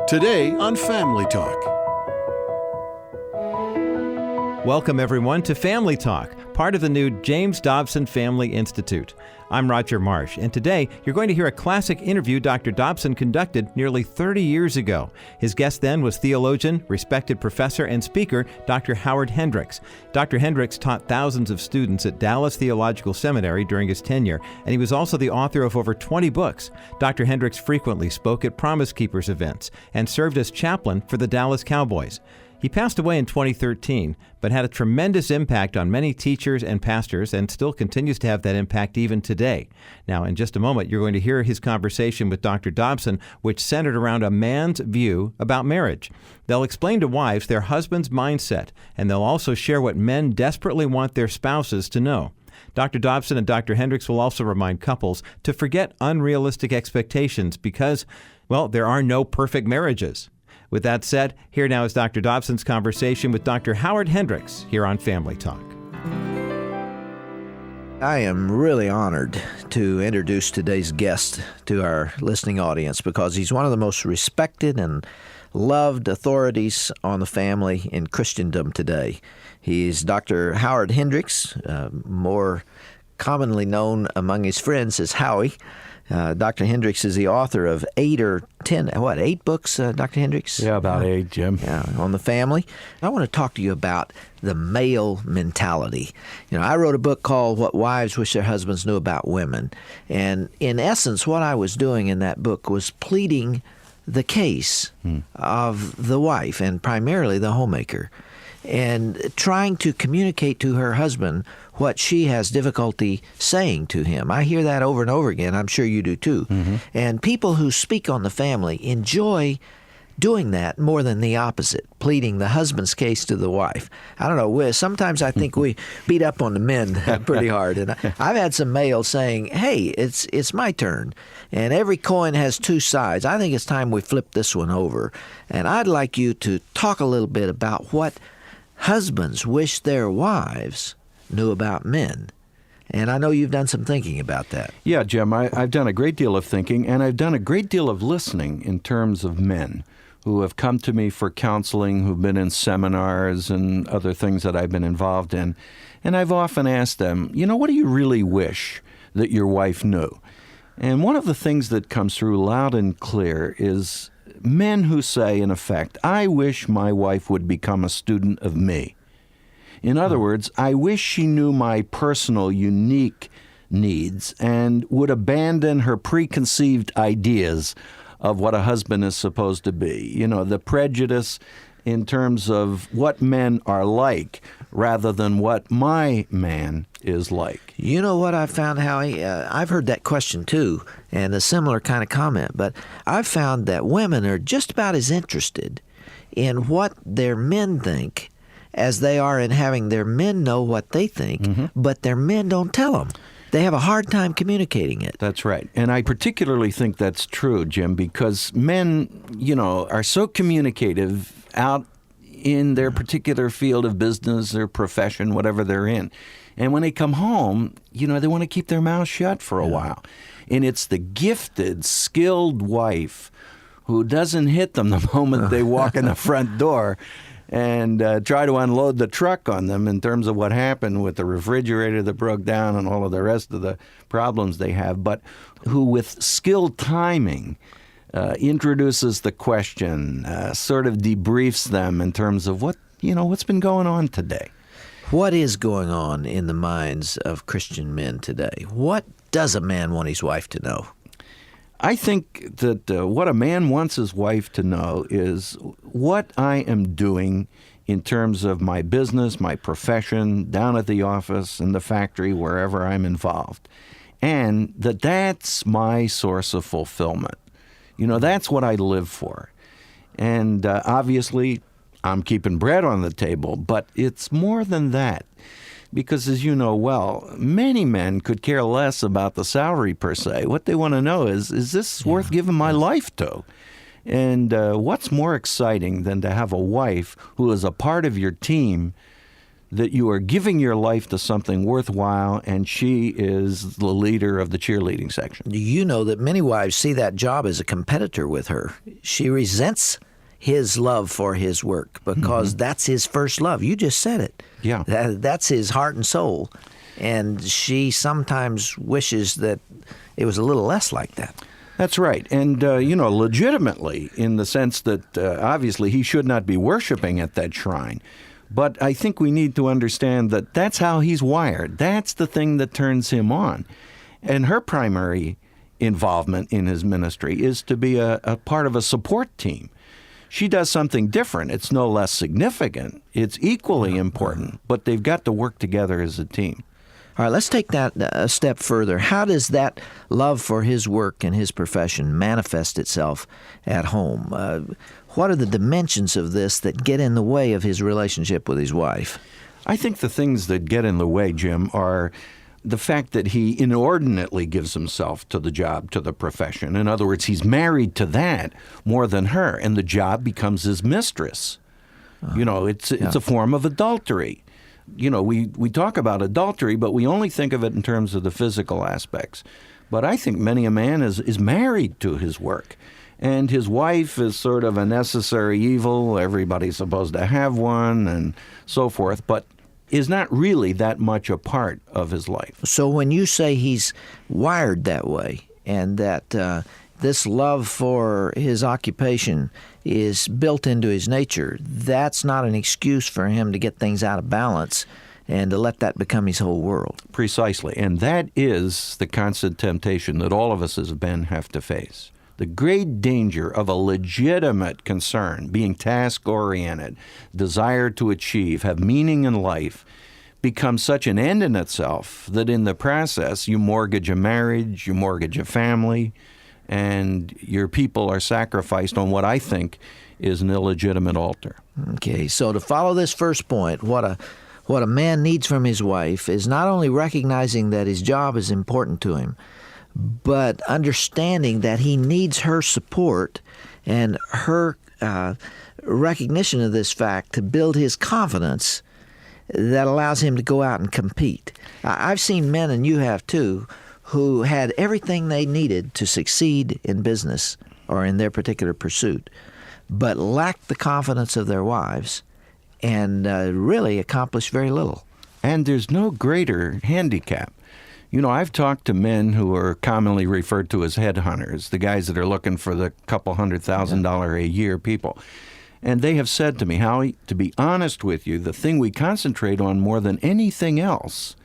Today on Family Talk. Welcome, everyone, to Family Talk, part of the new James Dobson Family Institute. I'm Roger Marsh, and today you're going to hear a classic interview Dr. Dobson conducted nearly 30 years ago. His guest then was theologian, respected professor, and speaker, Dr. Howard Hendricks. Dr. Hendricks taught thousands of students at Dallas Theological Seminary during his tenure, and he was also the author of over 20 books. Dr. Hendricks frequently spoke at Promise Keepers events and served as chaplain for the Dallas Cowboys. He passed away in 2013, but had a tremendous impact on many teachers and pastors and still continues to have that impact even today. Now, in just a moment, you're going to hear his conversation with Dr. Dobson, which centered around a man's view about marriage. They'll explain to wives their husband's mindset, and they'll also share what men desperately want their spouses to know. Dr. Dobson and Dr. Hendricks will also remind couples to forget unrealistic expectations because, well, there are no perfect marriages. With that said, here now is Dr. Dobson's conversation with Dr. Howard Hendricks here on Family Talk. I am really honored to introduce today's guest to our listening audience because he's one of the most respected and loved authorities on the family in Christendom today. He's Dr. Howard Hendricks, more commonly known among his friends as Howie. Dr. Hendricks is the author of 8 books, Dr. Hendricks? Yeah, about 8, Jim. Yeah, on the family. I want to talk to you about the male mentality. I wrote a book called What Wives Wish Their Husbands Knew About Women. And in essence, what I was doing in that book was pleading the case of the wife, and primarily the homemaker, and trying to communicate to her husband what she has difficulty saying to him. I hear that over and over again. I'm sure you do too. Mm-hmm. And people who speak on the family enjoy doing that more than the opposite, pleading the husband's case to the wife. I don't know. Sometimes I think we beat up on the men pretty hard. And I've had some males saying, hey, it's my turn. And every coin has two sides. I think it's time we flip this one over. And I'd like you to talk a little bit about what husbands wish their wives knew about men. And I know you've done some thinking about that. Yeah, Jim, I've done a great deal of thinking, and I've done a great deal of listening in terms of men who have come to me for counseling, who've been in seminars and other things that I've been involved in. And I've often asked them, what do you really wish that your wife knew? And one of the things that comes through loud and clear is men who say, in effect, I wish my wife would become a student of me. In other words, I wish she knew my personal, unique needs and would abandon her preconceived ideas of what a husband is supposed to be. The prejudice in terms of what men are like rather than what my man is like. You know what I found, Howie? I've heard that question too, and a similar kind of comment, but I've found that women are just about as interested in what their men think as they are in having their men know what they think, but their men don't tell them. They have a hard time communicating it. That's right. And I particularly think that's true, Jim, because men, are so communicative out in their particular field of business or profession, whatever they're in. And when they come home, they want to keep their mouth shut for a while. And it's the gifted, skilled wife who doesn't hit them the moment they walk in the front door and try to unload the truck on them in terms of what happened with the refrigerator that broke down and all of the rest of the problems they have, but who with skilled timing introduces the question, sort of debriefs them in terms of what's been going on today. What is going on in the minds of Christian men today? What does a man want his wife to know? I think that what a man wants his wife to know is what I am doing in terms of my business, my profession, down at the office, in the factory, wherever I'm involved. And that's my source of fulfillment. That's what I live for. And obviously, I'm keeping bread on the table, but it's more than that. Because as you know well, many men could care less about the salary per se. What they want to know is this worth giving my life to? And what's more exciting than to have a wife who is a part of your team that you are giving your life to something worthwhile, and she is the leader of the cheerleading section. You know that many wives see that job as a competitor with her. She resents his love for his work because that's his first love. You just said it. Yeah. That's his heart and soul. And she sometimes wishes that it was a little less like that. That's right. And, legitimately, in the sense that obviously he should not be worshiping at that shrine. But I think we need to understand that that's how he's wired. That's the thing that turns him on. And her primary involvement in his ministry is to be a part of a support team. She does something different. It's no less significant. It's equally important, but they've got to work together as a team. All right, let's take that a step further. How does that love for his work and his profession manifest itself at home? What are the dimensions of this that get in the way of his relationship with his wife? I think the things that get in the way, Jim, are the fact that he inordinately gives himself to the job, to the profession. In other words, he's married to that more than her, and the job becomes his mistress. It's a form of adultery. We talk about adultery, but we only think of it in terms of the physical aspects. But I think many a man is married to his work, and his wife is sort of a necessary evil. Everybody's supposed to have one and so forth, but is not really that much a part of his life. So when you say he's wired that way and that this love for his occupation is built into his nature, that's not an excuse for him to get things out of balance and to let that become his whole world. Precisely. And that is the constant temptation that all of us as men have to face. The great danger of a legitimate concern, being task-oriented, desire to achieve, have meaning in life, becomes such an end in itself that in the process you mortgage a marriage, you mortgage a family, and your people are sacrificed on what I think is an illegitimate altar. Okay, so to follow this first point, what a man needs from his wife is not only recognizing that his job is important to him, but understanding that he needs her support and her recognition of this fact to build his confidence that allows him to go out and compete. I've seen men, and you have too, who had everything they needed to succeed in business or in their particular pursuit, but lacked the confidence of their wives and really accomplished very little. And there's no greater handicap. I've talked to men who are commonly referred to as headhunters, the guys that are looking for the couple $100,000 a year people. And they have said to me, Howie, to be honest with you, the thing we concentrate on more than anything else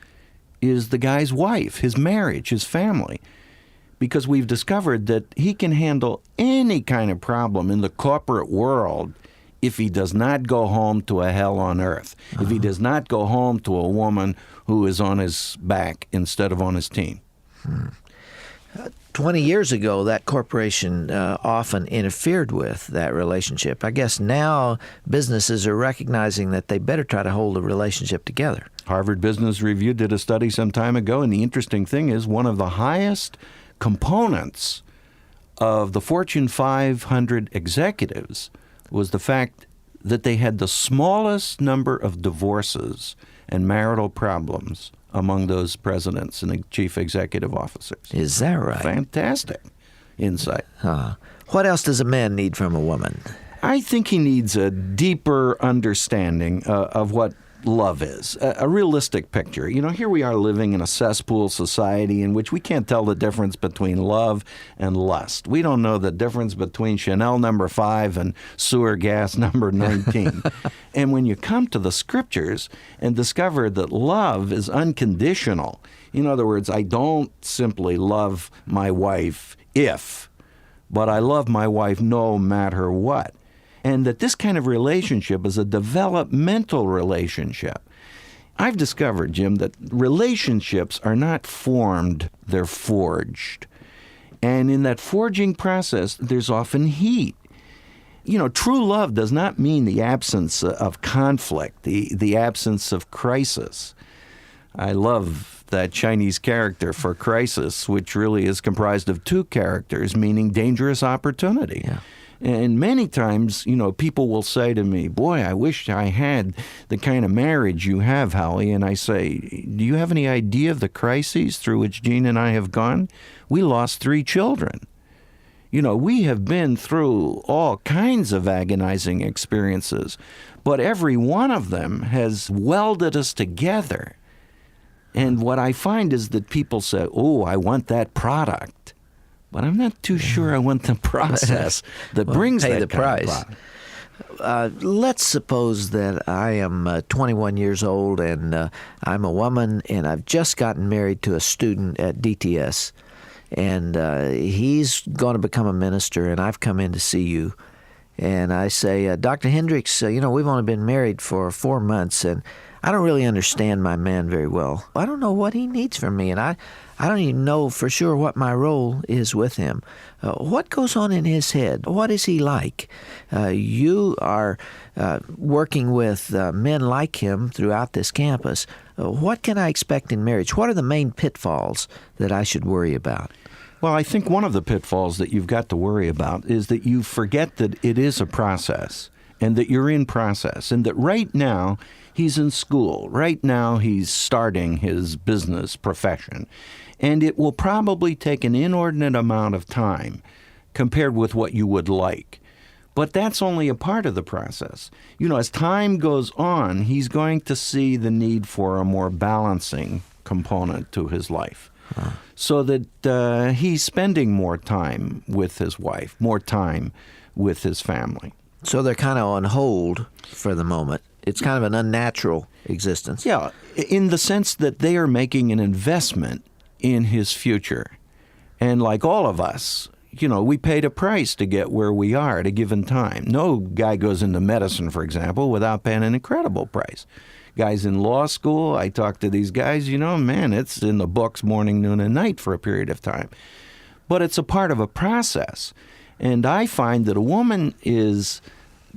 is the guy's wife, his marriage, his family. Because we've discovered that he can handle any kind of problem in the corporate world if he does not go home to a hell on earth, if he does not go home to a woman who is on his back instead of on his team. 20 years ago, that corporation often interfered with that relationship. I guess now businesses are recognizing that they better try to hold a relationship together. Harvard Business Review did a study some time ago, and the interesting thing is one of the highest components of the Fortune 500 executives was the fact that they had the smallest number of divorces and marital problems among those presidents and chief executive officers. Is that right? Fantastic insight. What else does a man need from a woman? I think he needs a deeper understanding of what love is, a realistic picture. Here we are living in a cesspool society in which we can't tell the difference between love and lust. We don't know the difference between Chanel number 5 and sewer gas number 19. And when you come to the scriptures and discover that love is unconditional, in other words, I don't simply love my wife but I love my wife no matter what. And that this kind of relationship is a developmental relationship. I've discovered, Jim, that relationships are not formed, they're forged. And in that forging process, there's often heat. True love does not mean the absence of conflict, the absence of crisis. I love that Chinese character for crisis, which really is comprised of two characters, meaning dangerous opportunity. Yeah. And many times, people will say to me, boy, I wish I had the kind of marriage you have, Howie. And I say, do you have any idea of the crises through which Jean and I have gone? We lost 3 children. We have been through all kinds of agonizing experiences, but every one of them has welded us together. And what I find is that people say, oh, I want that product. But I'm not too sure I want the process that brings pay that the kind price. of product. Let's suppose that I am 21 years old and I'm a woman and I've just gotten married to a student at DTS. And he's going to become a minister, and I've come in to see you. And I say, Dr. Hendricks, we've only been married for 4 months, and I don't really understand my man very well. I don't know what he needs from me, and I don't even know for sure what my role is with him. What goes on in his head? What is he like? You are working with men like him throughout this campus. What can I expect in marriage? What are the main pitfalls that I should worry about? Well, I think one of the pitfalls that you've got to worry about is that you forget that it is a process and that you're in process and that right now he's in school. Right now he's starting his business profession. And it will probably take an inordinate amount of time compared with what you would like. But that's only a part of the process. As time goes on, he's going to see the need for a more balancing component to his life. So that he's spending more time with his wife, more time with his family. So they're kind of on hold for the moment. It's kind of an unnatural existence. Yeah, in the sense that they are making an investment in his future. And like all of us, we paid a price to get where we are at a given time. No guy goes into medicine, for example, without paying an incredible price. Guys in law school, I talk to these guys, it's in the books morning, noon, and night for a period of time. But it's a part of a process. And I find that a woman is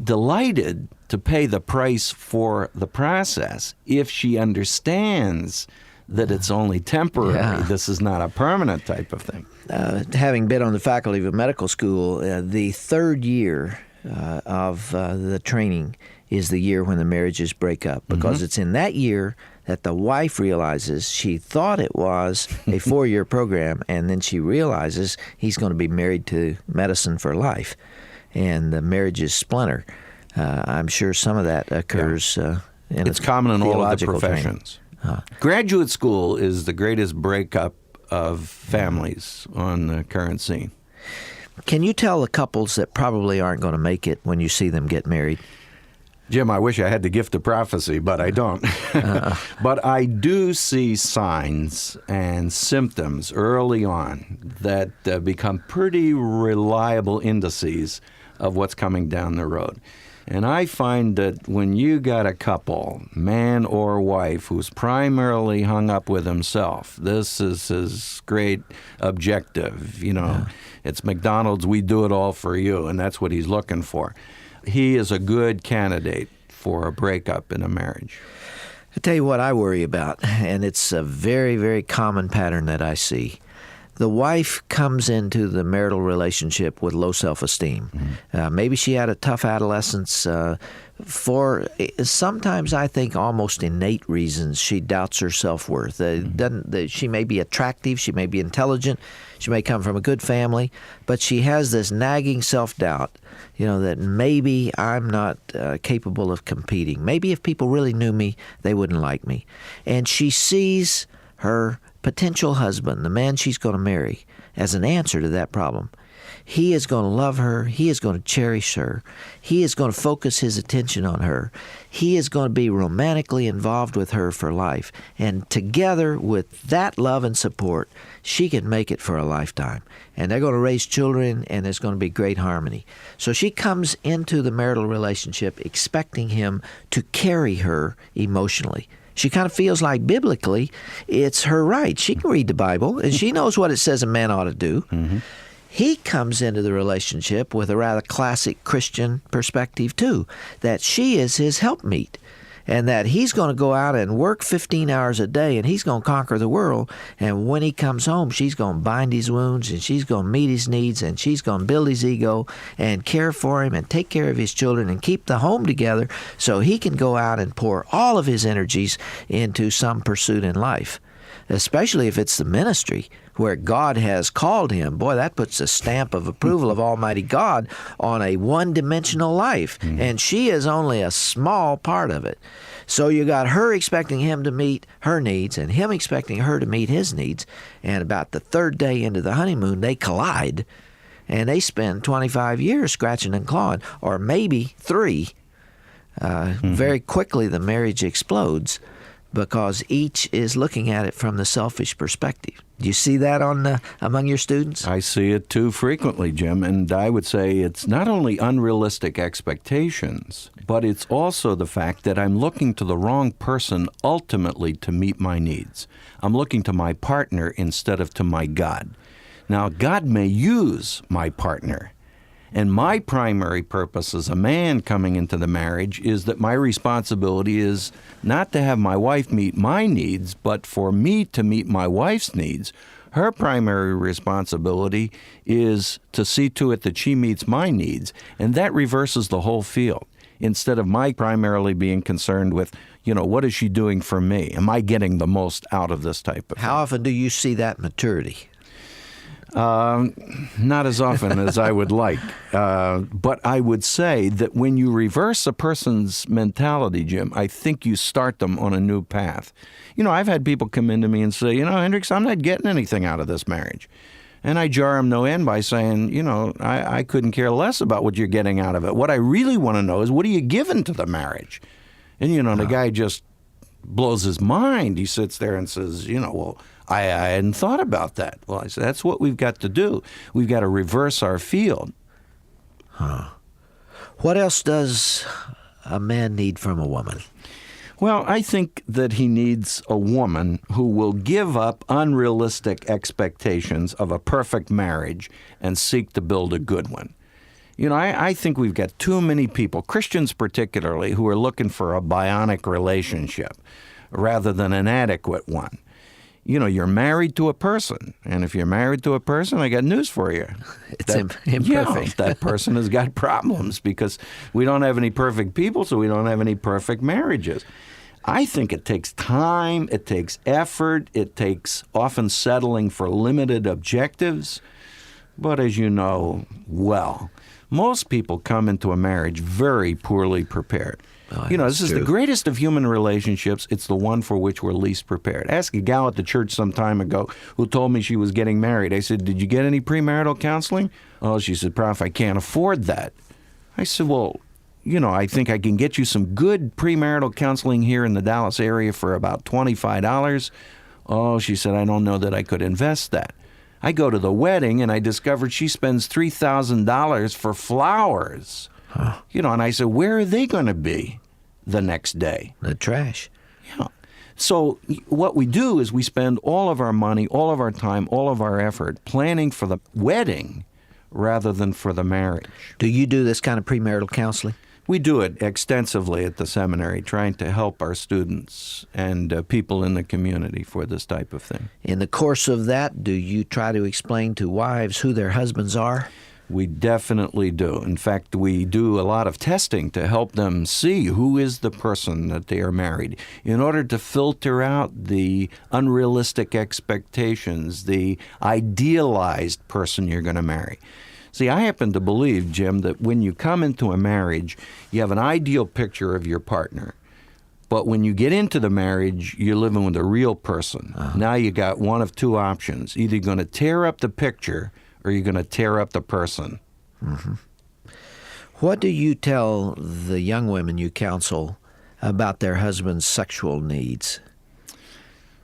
delighted to pay the price for the process if she understands that it's only temporary. Yeah. This is not a permanent type of thing. Having been on the faculty of a medical school, the third year of the training is the year when the marriages break up, because it's in that year that the wife realizes she thought it was a 4-year program, and then she realizes he's going to be married to medicine for life, and the marriages splinter. I'm sure some of that occurs It's common in all of the professions. Graduate school is the greatest breakup of families on the current scene. Can you tell the couples that probably aren't going to make it when you see them get married? Jim, I wish I had the gift of prophecy, but I don't. But I do see signs and symptoms early on that become pretty reliable indices of what's coming down the road. And I find that when you got a couple, man or wife, who's primarily hung up with himself, this is his great objective, It's McDonald's, we do it all for you, and that's what he's looking for. He is a good candidate for a breakup in a marriage. I tell you what I worry about, and it's a very, very common pattern that I see. The wife comes into the marital relationship with low self-esteem. Maybe she had a tough adolescence. For sometimes I think almost innate reasons, she doubts her self-worth. She may be attractive, she may be intelligent, she may come from a good family, but she has this nagging self-doubt, that maybe I'm not capable of competing. Maybe if people really knew me, they wouldn't like me. And she sees her potential husband, the man she's going to marry, as an answer to that problem. He is going to love her. He is going to cherish her. He is going to focus his attention on her. He is going to be romantically involved with her for life. And together with that love and support, she can make it for a lifetime. And they're going to raise children, and there's going to be great harmony. So she comes into the marital relationship expecting him to carry her emotionally. She kind of feels like biblically it's her right. She can read the Bible, and she knows what it says a man ought to do. He comes into the relationship with a rather classic Christian perspective, too, that she is his helpmeet. and that he's going to go out and work 15 hours a day, and he's going to conquer the world. And when he comes home, she's going to bind his wounds, and she's going to meet his needs, and she's going to build his ego and care for him and take care of his children and keep the home together so he can go out and pour all of his energies into some pursuit in life, especially if it's the ministry where God has called him. Boy, that puts a stamp of approval of Almighty God on a one-dimensional life, and she is only a small part of it. So you got her expecting him to meet her needs and him expecting her to meet his needs, and about the third day into the honeymoon, they collide, and they spend 25 years scratching and clawing, or maybe 3. Very quickly the marriage explodes, because each is looking at it from the selfish perspective. Do you see that among your students? I see it too frequently, Jim, and I would say it's not only unrealistic expectations, but it's also the fact that I'm looking to the wrong person ultimately to meet my needs. I'm looking to my partner instead of to my God. Now, God may use my partner, and my primary purpose as a man coming into the marriage is that my responsibility is not to have my wife meet my needs, but for me to meet my wife's needs. Her primary responsibility is to see to it that she meets my needs, and that reverses the whole field. Instead of my primarily being concerned with, what is she doing for me? Am I getting the most out of this type of thing? How often do you see that maturity? Not as often as I would like. But I would say that when you reverse a person's mentality, Jim, I think you start them on a new path. I've had people come into me and say, Hendricks, I'm not getting anything out of this marriage. And I jar them no end by saying, I couldn't care less about what you're getting out of it. What I really want to know is, what are you giving to the marriage? And, the guy just blows his mind. He sits there and says, well, I hadn't thought about that. Well, I said, that's what we've got to do. We've got to reverse our field. What else does a man need from a woman? Well, I think that he needs a woman who will give up unrealistic expectations of a perfect marriage and seek to build a good one. I think we've got too many people, Christians particularly, who are looking for a bionic relationship rather than an adequate one. You're married to a person, and if you're married to a person, I got news for you. It's imperfect. That person has got problems because we don't have any perfect people, so we don't have any perfect marriages. I think it takes time, it takes effort, it takes often settling for limited objectives. But as you know well, most people come into a marriage very poorly prepared. This is the greatest of human relationships. It's the one for which we're least prepared. Ask a gal at the church some time ago who told me she was getting married. I said, did you get any premarital counseling? Oh, she said, Prof, I can't afford that. I said, well, I think I can get you some good premarital counseling here in the Dallas area for about $25. Oh, she said, I don't know that I could invest that. I go to the wedding and I discovered she spends $3,000 for flowers. And I said, where are they going to be the next day? The trash. Yeah. So what we do is we spend all of our money, all of our time, all of our effort planning for the wedding rather than for the marriage. Do you do this kind of premarital counseling? We do it extensively at the seminary, trying to help our students and people in the community for this type of thing. In the course of that, do you try to explain to wives who their husbands are? We definitely do. In fact, we do a lot of testing to help them see who is the person that they are married in order to filter out the unrealistic expectations, the idealized person you're going to marry. See, I happen to believe, Jim, that when you come into a marriage, you have an ideal picture of your partner. But when you get into the marriage, you're living with a real person. Now you got one of two options. Either you're going to tear up the picture or you're going to tear up the person. Mm-hmm. What do you tell the young women you counsel about their husband's sexual needs?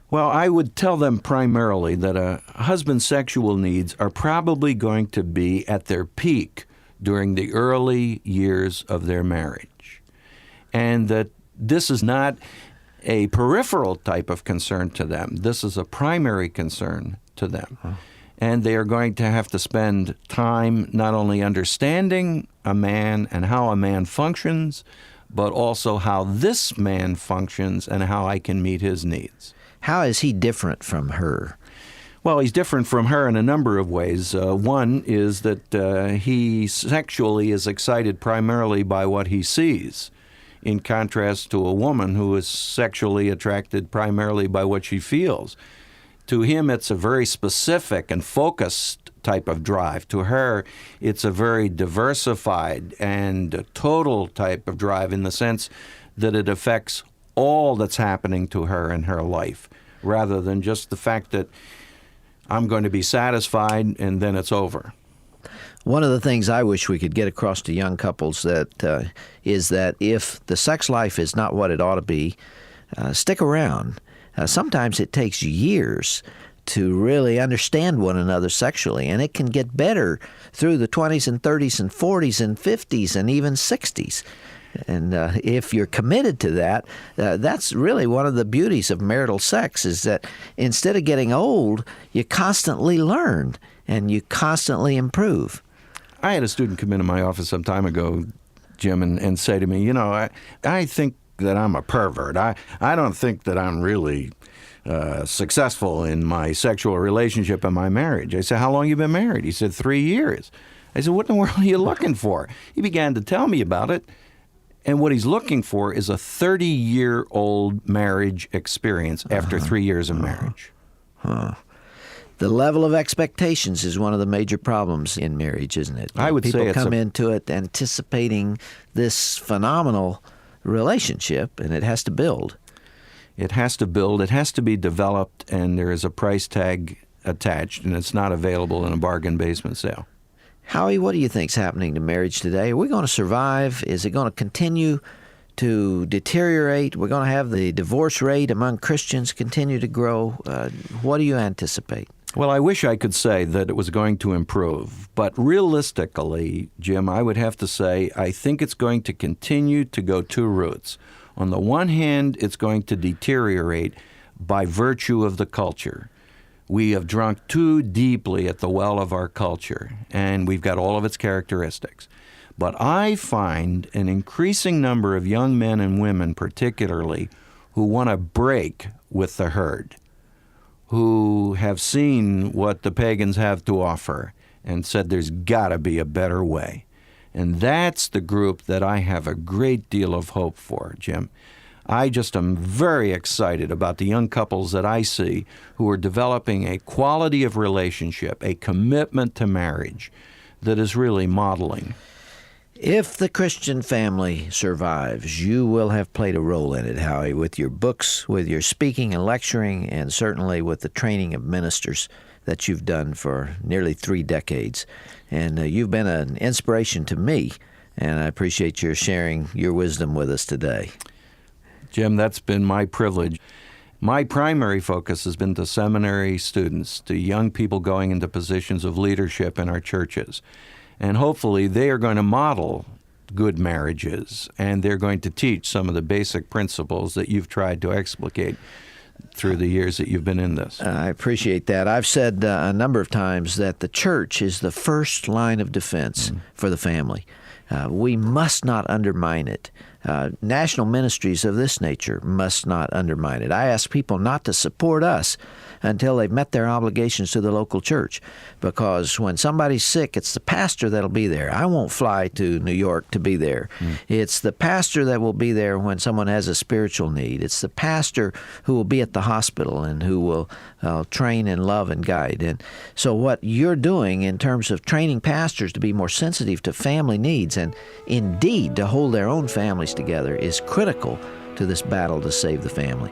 Well, I would tell them primarily that a husband's sexual needs are probably going to be at their peak during the early years of their marriage, and that this is not a peripheral type of concern to them. This is a primary concern to them. And they are going to have to spend time not only understanding a man and how a man functions, but also how this man functions and how I can meet his needs. How is he different from her? Well, he's different from her in a number of ways. One is that he sexually is excited primarily by what he sees, in contrast to a woman who is sexually attracted primarily by what she feels. To him, it's a very specific and focused type of drive. To her, it's a very diversified and total type of drive in the sense that it affects all that's happening to her in her life, rather than just the fact that I'm going to be satisfied and then it's over. One of the things I wish we could get across to young couples is that if the sex life is not what it ought to be, stick around. Sometimes it takes years to really understand one another sexually, and it can get better through the 20s and 30s and 40s and 50s and even 60s. And if you're committed to that, that's really one of the beauties of marital sex, is that instead of getting old, you constantly learn and you constantly improve. I had a student come into my office some time ago, Jim, and say to me, I think that I'm a pervert. I don't think that I'm really successful in my sexual relationship and my marriage. I said, how long have you been married? He said, 3 years. I said, what in the world are you looking for? He began to tell me about it. And what he's looking for is a 30-year-old marriage experience after 3 years of marriage. The level of expectations is one of the major problems in marriage, isn't it? I would say people come into it anticipating this phenomenal relationship, and it has to build. It has to build. It has to be developed, and there is a price tag attached, and it's not available in a bargain basement sale. Howie, what do you think is happening to marriage today? Are we going to survive? Is it going to continue to deteriorate? We're going to have the divorce rate among Christians continue to grow. What do you anticipate? Well, I wish I could say that it was going to improve, but realistically, Jim, I would have to say I think it's going to continue to go two routes. On the one hand, it's going to deteriorate by virtue of the culture. We have drunk too deeply at the well of our culture, and we've got all of its characteristics. But I find an increasing number of young men and women particularly who want to break with the herd, who have seen what the pagans have to offer and said there's got to be a better way. And that's the group that I have a great deal of hope for, Jim. I just am very excited about the young couples that I see who are developing a quality of relationship, a commitment to marriage that is really modeling. If the Christian family survives, you will have played a role in it, Howie, with your books, with your speaking and lecturing, and certainly with the training of ministers that you've done for nearly 3 decades. And you've been an inspiration to me, and I appreciate your sharing your wisdom with us today. Jim, that's been my privilege. My primary focus has been to seminary students, to young people going into positions of leadership in our churches. And hopefully they are going to model good marriages, and they're going to teach some of the basic principles that you've tried to explicate through the years that you've been in this. I appreciate that. I've said a number of times that the church is the first line of defense for the family. We must not undermine it. National ministries of this nature must not undermine it. I ask people not to support us until they've met their obligations to the local church, because when somebody's sick, it's the pastor that'll be there. I won't fly to New York to be there. It's the pastor that will be there when someone has a spiritual need. It's the pastor who will be at the hospital and who will train and love and guide. And so what you're doing in terms of training pastors to be more sensitive to family needs and indeed to hold their own families together is critical to this battle to save the family.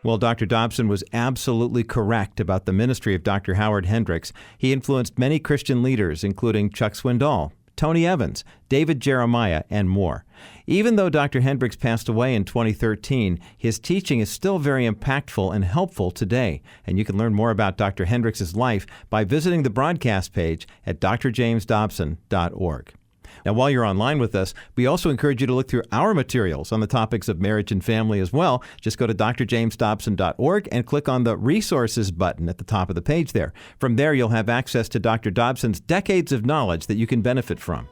Well, Dr. Dobson was absolutely correct about the ministry of Dr. Howard Hendricks. He influenced many Christian leaders, including Chuck Swindoll, Tony Evans, David Jeremiah, and more. Even though Dr. Hendricks passed away in 2013, his teaching is still very impactful and helpful today. And you can learn more about Dr. Hendricks' life by visiting the broadcast page at drjamesdobson.org. Now, while you're online with us, we also encourage you to look through our materials on the topics of marriage and family as well. Just go to drjamesdobson.org and click on the Resources button at the top of the page there. From there, you'll have access to Dr. Dobson's decades of knowledge that you can benefit from.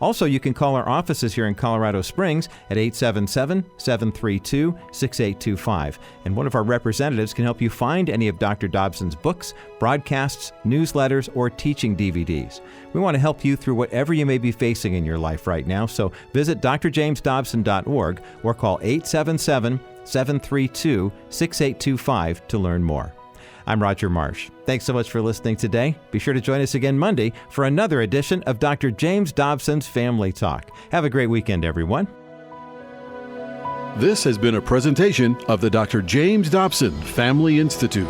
Also, you can call our offices here in Colorado Springs at 877-732-6825, and one of our representatives can help you find any of Dr. Dobson's books, broadcasts, newsletters, or teaching DVDs. We want to help you through whatever you may be facing in your life right now, so visit drjamesdobson.org or call 877-732-6825 to learn more. I'm Roger Marsh. Thanks so much for listening today. Be sure to join us again Monday for another edition of Dr. James Dobson's Family Talk. Have a great weekend, everyone. This has been a presentation of the Dr. James Dobson Family Institute.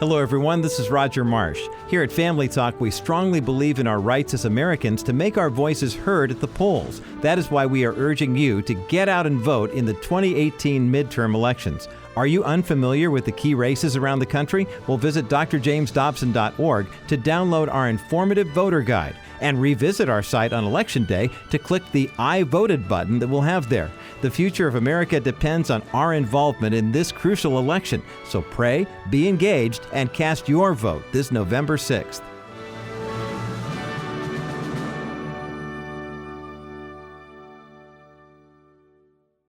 Hello, everyone. This is Roger Marsh. Here at Family Talk, we strongly believe in our rights as Americans to make our voices heard at the polls. That is why we are urging you to get out and vote in the 2018 midterm elections. Are you unfamiliar with the key races around the country? Well, visit drjamesdobson.org to download our informative voter guide and revisit our site on Election Day to click the I Voted button that we'll have there. The future of America depends on our involvement in this crucial election. So pray, be engaged, and cast your vote this November 6th.